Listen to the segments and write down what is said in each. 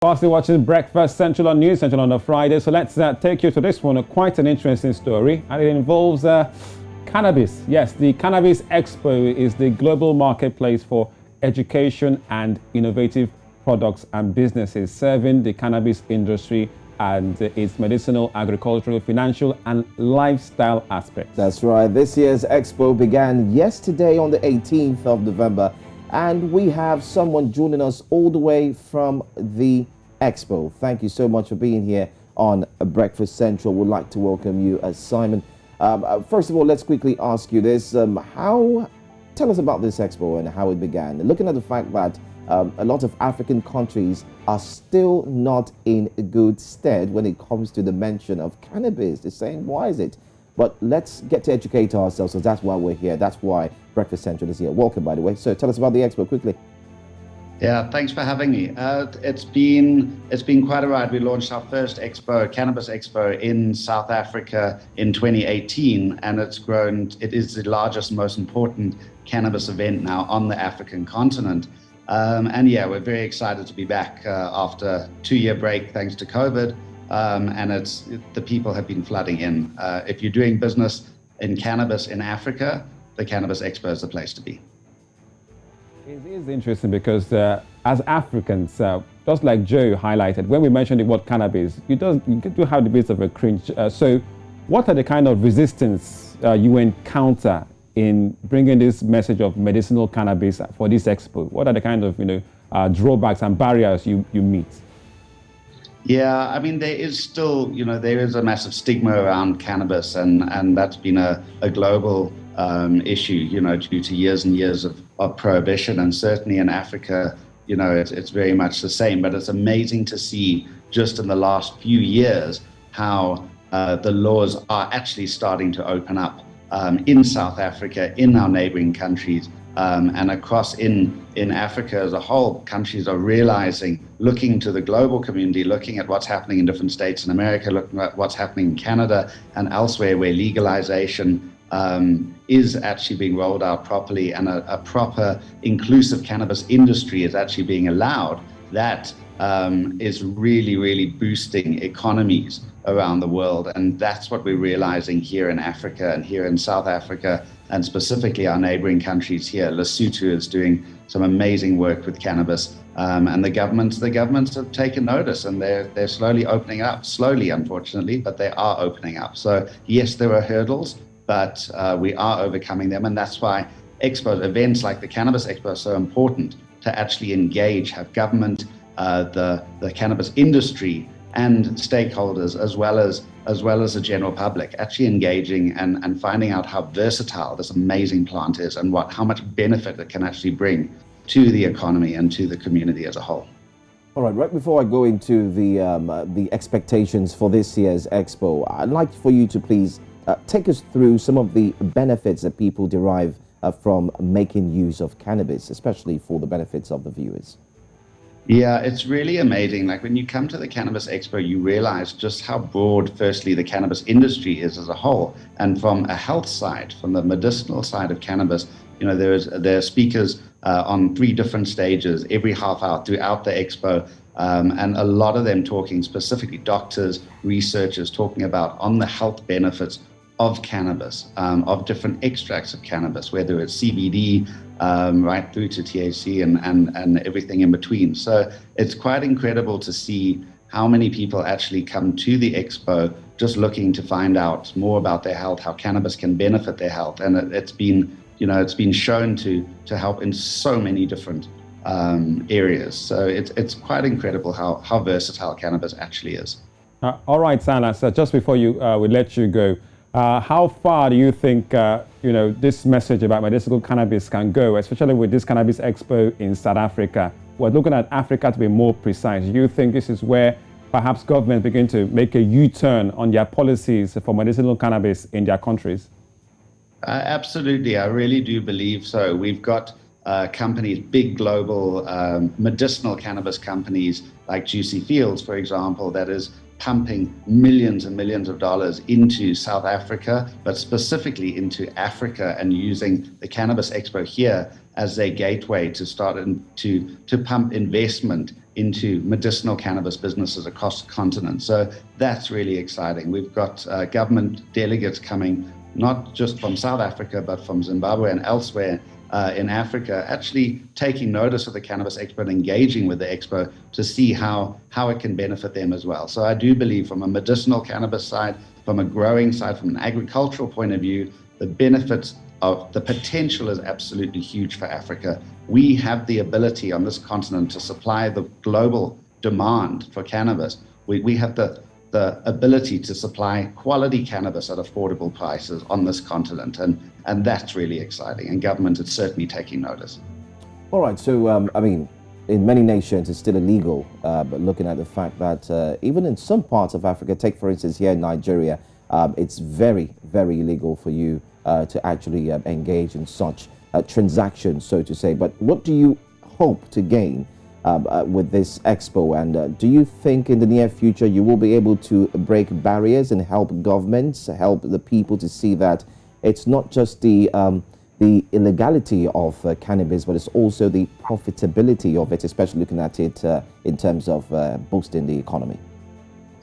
Whilst watching Breakfast Central on News Central on a Friday, so let's take you to this one, quite an interesting story, and it involves cannabis. Yes, the Cannabis Expo is the global marketplace for education and innovative products and businesses serving the cannabis industry and its medicinal, agricultural, financial, and lifestyle aspects. That's right. This year's expo began yesterday on the 18th of November, and we have someone joining us all the way from the expo. Thank you so much for being here on Breakfast Central. We'd like to welcome you as Simon. First of all, let's quickly ask you this. Tell us about this expo and how it began. Looking at the fact that a lot of African countries are still not in good stead when it comes to the mention of cannabis. They're saying, why is it? But let's get to educate ourselves, so that's why we're here. That's why Breakfast Central is here. Welcome, by the way. So tell us about the expo quickly. Yeah, thanks for having me. It's been quite a ride. We launched our first expo, Cannabis Expo, in South Africa in 2018, and it's grown. It is the largest, most important cannabis event now on the African continent. And yeah, we're very excited to be back after a 2-year break thanks to COVID. And the people have been flooding in. If you're doing business in cannabis in Africa, the Cannabis Expo is the place to be. It is interesting because as Africans, just like Joe highlighted, when we mention the word cannabis, you do have a bit of a cringe. So what are the kind of resistance you encounter in bringing this message of medicinal cannabis for this expo? What are the kind of drawbacks and barriers you meet? Yeah, I mean, there is still, there is a massive stigma around cannabis, and that's been a global issue, due to years and years of prohibition. And certainly in Africa, it's very much the same. But it's amazing to see just in the last few years how the laws are actually starting to open up in South Africa, in our neighboring countries, and across in Africa as a whole. Countries are realizing, looking to the global community, looking at what's happening in different states in America, looking at what's happening in Canada and elsewhere, where legalization is actually being rolled out properly, and a proper inclusive cannabis industry is actually being allowed. That is really, really boosting economies around the world. And that's what we're realizing here in Africa and here in South Africa, and specifically our neighboring countries here. Lesotho is doing some amazing work with cannabis, and the governments have taken notice, and they're slowly opening up, slowly unfortunately, but they are opening up. So yes, there are hurdles, but we are overcoming them, and that's why events like the Cannabis Expo are so important, to actually engage, have government, the cannabis industry and stakeholders, as well as the general public, actually engaging and finding out how versatile this amazing plant is, and how much benefit it can actually bring to the economy and to the community as a whole. All right before I go into the expectations for this year's expo, I'd like for you to please take us through some of the benefits that people derive from making use of cannabis, especially for the benefits of the viewers. Yeah, it's really amazing. Like, when you come to the Cannabis Expo, you realize just how broad, firstly, the cannabis industry is as a whole. And from a health side, from the medicinal side of cannabis, there are speakers on 3 different stages every half hour throughout the expo. And a lot of them talking specifically, doctors, researchers, talking about on the health benefits of cannabis, of different extracts of cannabis, whether it's CBD, right through to THC and everything in between. So it's quite incredible to see how many people actually come to the expo just looking to find out more about their health, how cannabis can benefit their health. And it's been shown to help in so many different areas. So it's quite incredible how versatile cannabis actually is. All right, Silas, just before we let you go, how far do you think this message about medicinal cannabis can go, especially with this Cannabis Expo in South Africa? We're looking at Africa to be more precise. Do you think this is where perhaps governments begin to make a U-turn on their policies for medicinal cannabis in their countries? Absolutely, I really do believe so. We've got companies, big global medicinal cannabis companies like Juicy Fields, for example, that is pumping millions and millions of dollars into South Africa, but specifically into Africa, and using the Cannabis Expo here as their gateway to start to pump investment into medicinal cannabis businesses across the continent. So that's really exciting. We've got government delegates coming, not just from South Africa, but from Zimbabwe and elsewhere in Africa, actually taking notice of the Cannabis Expo and engaging with the Expo to see how it can benefit them as well. So I do believe from a medicinal cannabis side, from a growing side, from an agricultural point of view, the benefits of the potential is absolutely huge for Africa. We have the ability on this continent to supply the global demand for cannabis. We have the ability to supply quality cannabis at affordable prices on this continent, and that's really exciting, and government is certainly taking notice. All right, so I mean, in many nations it's still illegal, but looking at the fact that even in some parts of Africa, take for instance here in Nigeria, it's very, very illegal for you to actually engage in such transactions, so to say. But what do you hope to gain with this expo, and do you think in the near future you will be able to break barriers and help governments, help the people to see that it's not just the illegality of cannabis, but it's also the profitability of it, especially looking at it in terms of boosting the economy?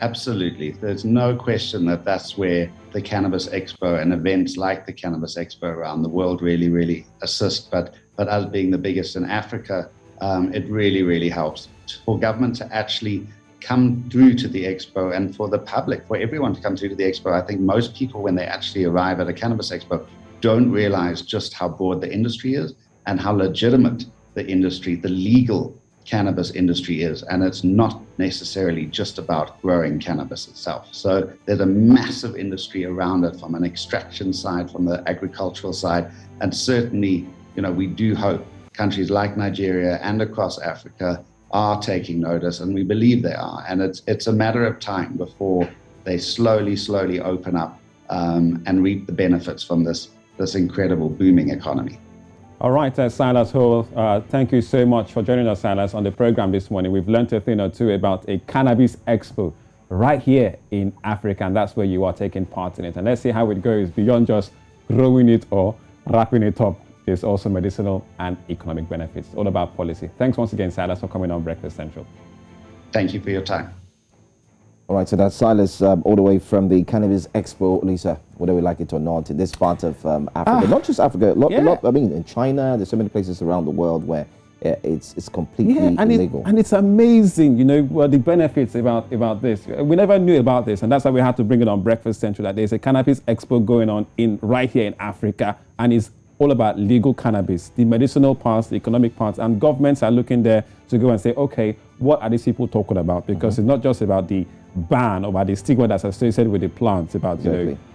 Absolutely. There's no question that that's where the Cannabis Expo and events like the Cannabis Expo around the world really, really assist. But us being the biggest in Africa, it really, really helps for government to actually come through to the Expo, and for the public, for everyone to come through to the Expo. I think most people, when they actually arrive at a Cannabis Expo, don't realize just how broad the industry is and how legitimate the industry, the legal cannabis industry is, and it's not necessarily just about growing cannabis itself. So there's a massive industry around it, from an extraction side, from the agricultural side, and certainly, we do hope countries like Nigeria and across Africa are taking notice, and we believe they are, and it's a matter of time before they slowly open up and reap the benefits from this incredible booming economy. All right, Silas Howarth, thank you so much for joining us, Silas, on the program this morning. We've learned a thing or two about a Cannabis Expo right here in Africa, and that's where you are taking part in it. And let's see how it goes beyond just growing it or wrapping it up. There's also medicinal and economic benefits. All about policy. Thanks once again, Silas, for coming on Breakfast Central. Thank you for your time. All right, so that's Silas all the way from the Cannabis Expo. Lisa, whether we like it or not, in this part of Africa, not just Africa, I mean, in China, there's so many places around the world where it's completely illegal. And it's amazing, the benefits about this. We never knew about this, and that's why we had to bring it on Breakfast Central, that there's a Cannabis Expo going on right here in Africa, and it's all about legal cannabis, the medicinal parts, the economic parts, and governments are looking there to go and say, okay, what are these people talking about? Because it's not just about the ban or about the stigma that's associated with the plants, about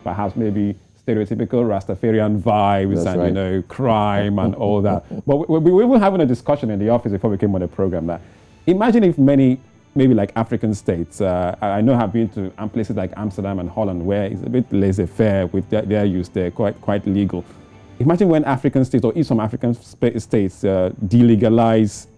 perhaps maybe stereotypical Rastafarian vibes and crime and all that. But we were having a discussion in the office before we came on the program that imagine if many, maybe like African states, I know have been to places like Amsterdam and Holland where it's a bit laissez-faire with their use, they're quite legal. Imagine when African states, or some African states, delegalize,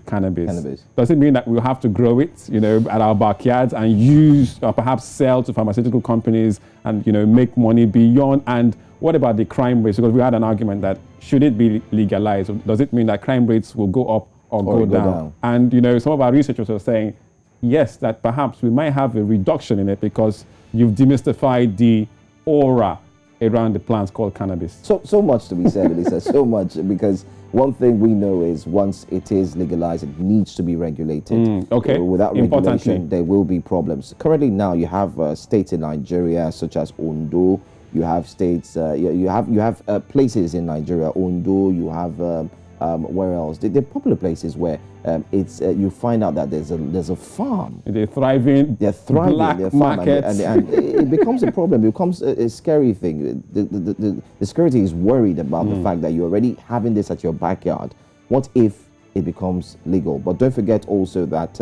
cannabis. Does it mean that we'll have to grow it, at our backyards and use, or perhaps sell to pharmaceutical companies and, make money beyond? And what about the crime rates? Because we had an argument that should it be legalized, does it mean that crime rates will go up or go down? And, some of our researchers are saying, yes, that perhaps we might have a reduction in it because you've demystified the aura around the plants called cannabis. So much to be said, Alysha, so much, because one thing we know is once it is legalized, it needs to be regulated. Without regulation, there will be problems. Currently now you have states in Nigeria such as Ondo. You have states, you have places in Nigeria, Ondo, you have where else? They're popular places where you find out that there's a farm. They're thriving. Black market, and it becomes a problem. It becomes a scary thing. The security is worried about the fact that you're already having this at your backyard. What if it becomes legal? But don't forget also that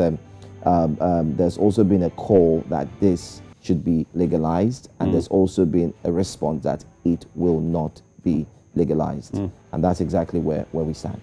there's also been a call that this should be legalized, and there's also been a response that it will not be legalized. And that's exactly where we stand.